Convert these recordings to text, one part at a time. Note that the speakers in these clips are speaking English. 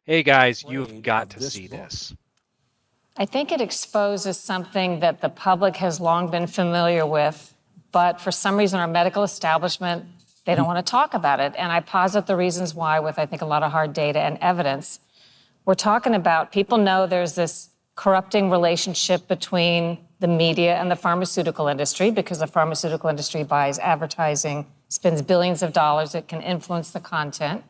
Hey guys, you've got to see this. I think it exposes something that the public has long been familiar with, but for some reason our medical establishment, they don't want to talk about it. And I posit the reasons why with, I think, a lot of hard data and evidence. We're talking about, people know there's this corrupting relationship between the media and the pharmaceutical industry because the pharmaceutical industry buys advertising, spends billions of dollars, it can influence the content.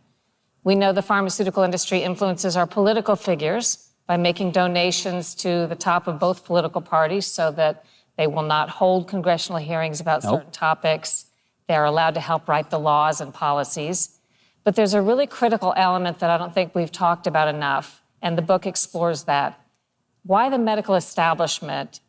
We know the pharmaceutical industry influences our political figures by making donations to the top of both political parties so that they will not hold congressional hearings about certain topics. They're allowed to help write the laws and policies. But there's a really critical element that I don't think we've talked about enough, and the book explores that. Why the medical establishment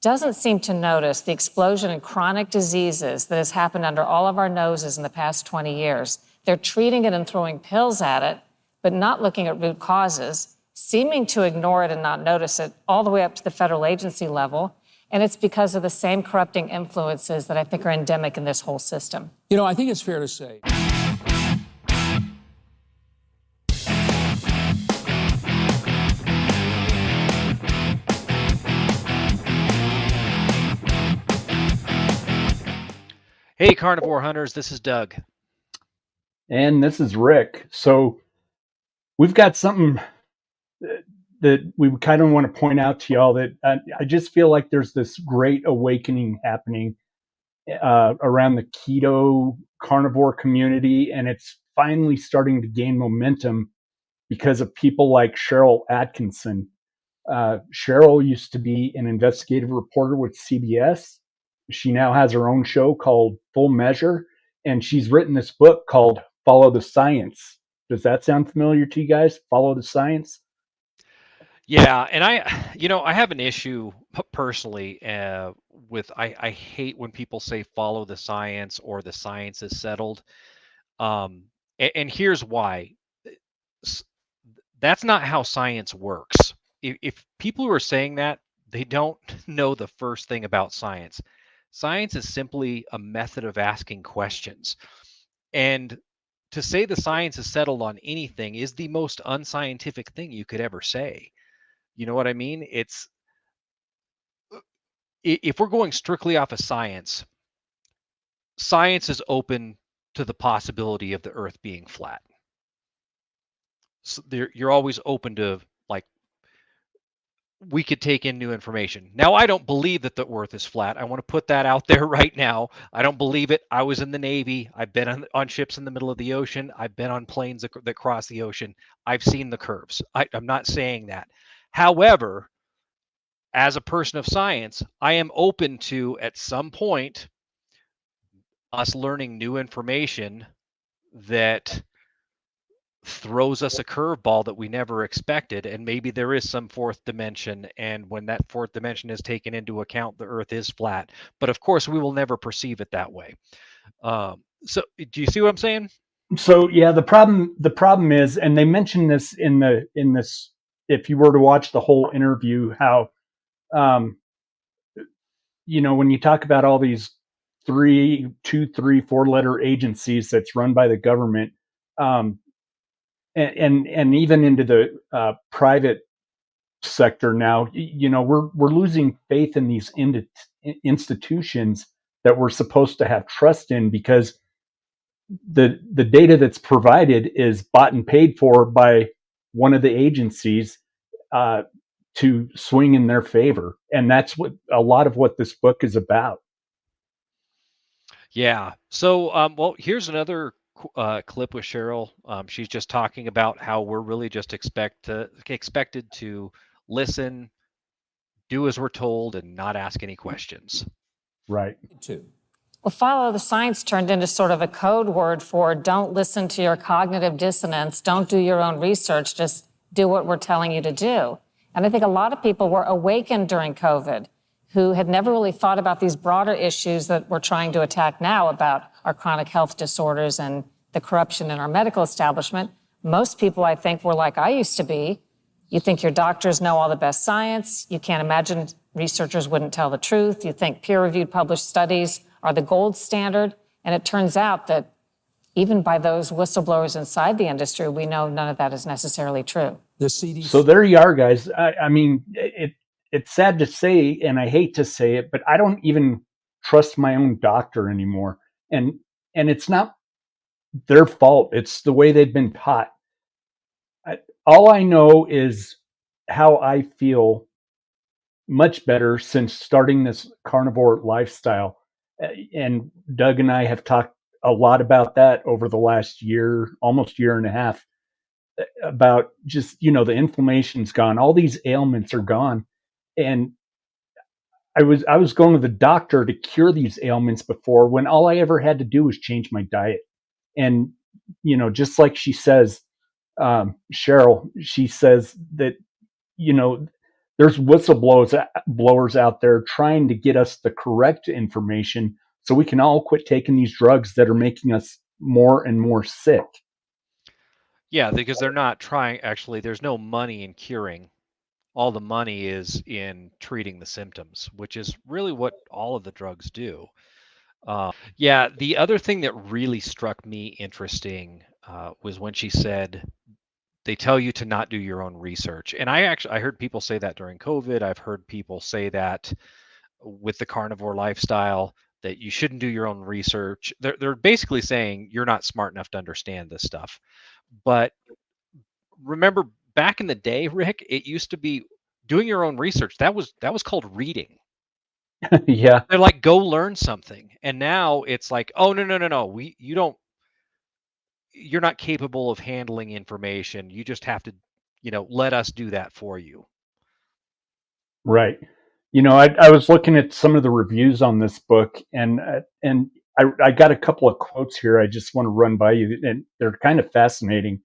doesn't seem to notice the explosion in chronic diseases that has happened under all of our noses in the past 20 years. They're treating it and throwing pills at it, but not looking at root causes, seeming to ignore it and not notice it all the way up to the federal agency level. And it's because of the same corrupting influences that I think are endemic in this whole system. You know, I think it's fair to say. Hey carnivore hunters, this is Doug. And this is Rick. So we've got something that we kind of want to point out to y'all that I just feel like there's this great awakening happening around the keto carnivore community, and it's finally starting to gain momentum because of people like Sharyl Attkission. Sharyl used to be an investigative reporter with CBS. She now has her own show called Full Measure, and she's written this book called Follow the Science. Does that sound familiar to you guys? Follow the Science? Yeah, and I have an issue personally with I hate when people say follow the science or the science is settled. And here's why. That's not how science works. If people who are saying that, they don't know the first thing about science. Science is simply a method of asking questions. And to say the science is settled on anything is the most unscientific thing you could ever say. You know what I mean? If we're going strictly off of science, science is open to the possibility of the Earth being flat. So you're always open to, like, we could take in new information. Now, I don't believe that the Earth is flat. I want to put that out there right now. I don't believe it. I was in the Navy. I've been on ships in the middle of the ocean. I've been on planes that cross the ocean. I've seen the curves. I'm not saying that. However, as a person of science, I am open to, at some point, us learning new information that throws us a curveball that we never expected, and maybe there is some fourth dimension, and when that fourth dimension is taken into account, the Earth is flat. But of course, we will never perceive it that way. So do you see what I'm saying? So yeah, the problem is, and they mentioned this in this, if you were to watch the whole interview, how when you talk about all these 2, 3, 4-letter agencies that's run by the government, and even into the private sector now, we're losing faith in these institutions that we're supposed to have trust in, because the data that's provided is bought and paid for by one of the agencies to swing in their favor. And that's what a lot of what this book is about. Yeah. So, well, here's another clip with Sharyl. She's just talking about how we're really just expected to listen, do as we're told, and not ask any questions. Right. Well, follow the science turned into sort of a code word for don't listen to your cognitive dissonance, don't do your own research, just do what we're telling you to do. And I think a lot of people were awakened during COVID who had never really thought about these broader issues that we're trying to attack now about our chronic health disorders and the corruption in our medical establishment. Most people, I think, were like I used to be. You think your doctors know all the best science. You can't imagine researchers wouldn't tell the truth. You think peer-reviewed published studies are the gold standard. And it turns out that even by those whistleblowers inside the industry, we know none of that is necessarily true. The CDC. So there you are, guys. I mean, it's sad to say, and I hate to say it, but I don't even trust my own doctor anymore. And it's not their fault. It's the way they've been taught. All I know is how I feel much better since starting this carnivore lifestyle. And Doug and I have talked a lot about that over the last year, almost year and a half, about just, the inflammation's gone, all these ailments are gone. And I was going to the doctor to cure these ailments before, when all I ever had to do was change my diet. And, just like she says, Sharyl, she says that, there's blowers out there trying to get us the correct information so we can all quit taking these drugs that are making us more and more sick. Yeah, because they're not trying. Actually, there's no money in curing. All the money is in treating the symptoms, which is really what all of the drugs do. Yeah, the other thing that really struck me interesting was when she said they tell you to not do your own research. And I heard people say that during COVID. I've heard people say that with the carnivore lifestyle, that you shouldn't do your own research. They're basically saying you're not smart enough to understand this stuff. But remember back in the day, Rick, it used to be doing your own research. That was called reading. Yeah. They're like, go learn something. And now it's like, oh no. You're not capable of handling information. You just have to, let us do that for you. Right. I was looking at some of the reviews on this book, and I got a couple of quotes here I just want to run by you, and they're kind of fascinating.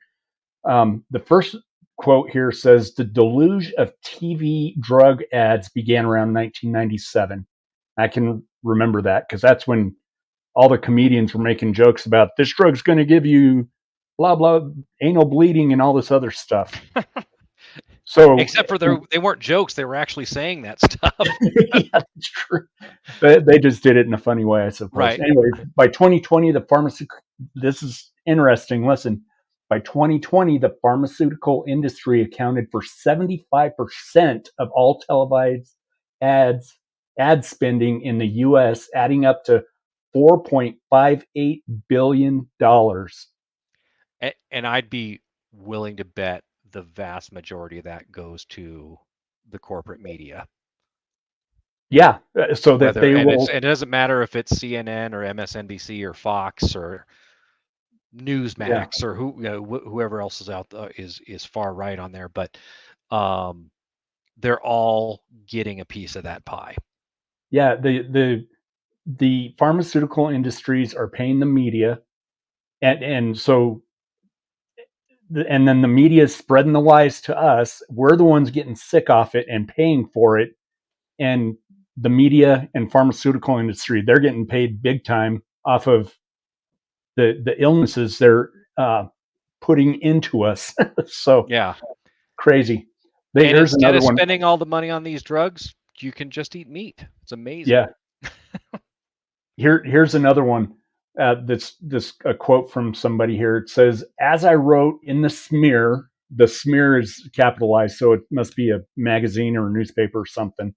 The first quote here says, "The deluge of TV drug ads began around 1997." I can remember that because that's when all the comedians were making jokes about this drug's going to give you blah blah anal bleeding and all this other stuff. So Except for they weren't jokes; they were actually saying that stuff. yeah, that's true. They just did it in a funny way, I suppose. Right. Anyway, by 2020, this is interesting. Listen, by 2020, the pharmaceutical industry accounted for 75% of all televised ad spending in the U.S., adding up to $4.58 billion. And I'd be willing to bet the vast majority of that goes to the corporate media. Yeah, so that they will. It doesn't matter if it's CNN or MSNBC or Fox or Newsmax or whoever else is out is far right on there, but they're all getting a piece of that pie. Yeah, the pharmaceutical industries are paying the media, and so and then the media is spreading the lies to us. We're the ones getting sick off it and paying for it, and the media and pharmaceutical industry, they're getting paid big time off of the illnesses they're putting into us. So Yeah. crazy. And Here's instead another of one. spending all the money on these drugs, you can just eat meat. It's amazing. Yeah. Here's another one. This a quote from somebody here. It says, "As I wrote in the smear is capitalized, so it must be a magazine or a newspaper or something.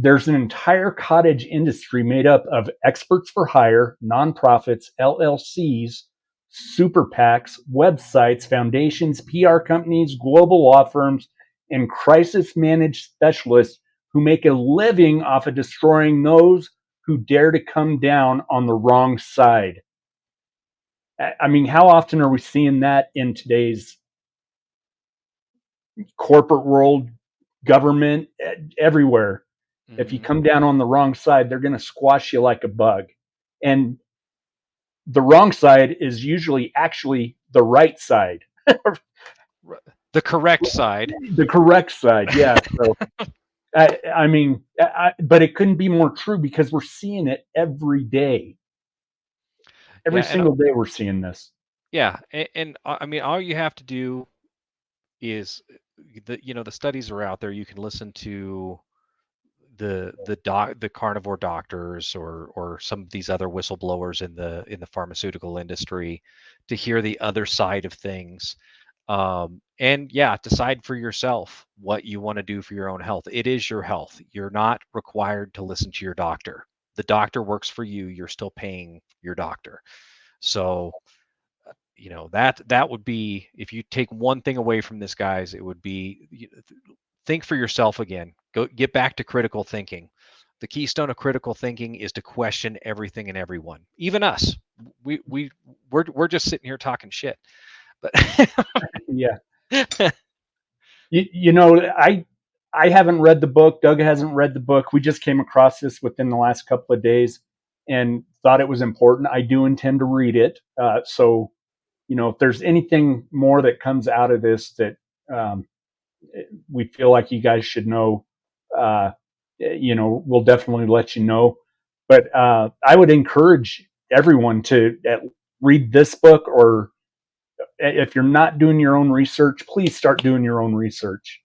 There's an entire cottage industry made up of experts for hire, nonprofits, LLCs, super PACs, websites, foundations, PR companies, global law firms, and crisis managed specialists who make a living off of destroying those who dare to come down on the wrong side." I mean, how often are we seeing that in today's corporate world, government, everywhere? Mm-hmm. If you come down on the wrong side, they're going to squash you like a bug. And the wrong side is usually actually the right side. The correct side. The correct side, yeah. So, I mean, but it couldn't be more true because we're seeing it every day. Every single day we're seeing this. Yeah, and I mean, all you have to do is the studies are out there. You can listen to the carnivore doctors or some of these other whistleblowers in the pharmaceutical industry, to hear the other side of things. And yeah, decide for yourself what you want to do for your own health. It is your health. You're not required to listen to your doctor. The doctor works for you. You're still paying your doctor. So, that would be, if you take one thing away from this, guys, it would be, think for yourself again. Go get back to critical thinking. The keystone of critical thinking is to question everything and everyone, even us. We're just sitting here talking shit. But Yeah. I haven't read the book. Doug hasn't read the book. We just came across this within the last couple of days and thought it was important. I do intend to read it. So, if there's anything more that comes out of this that we feel like you guys should know, we'll definitely let you know. But I would encourage everyone to read this book, or if you're not doing your own research, please start doing your own research.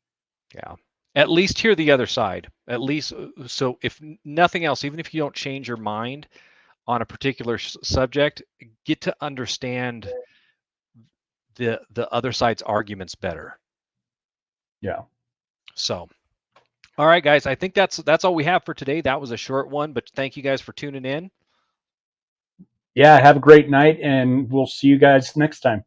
Yeah. At least hear the other side. At least, so if nothing else, even if you don't change your mind on a particular subject, get to understand the other side's arguments better. Yeah. So, all right, guys, I think that's all we have for today. That was a short one, but thank you guys for tuning in. Yeah, have a great night, and we'll see you guys next time.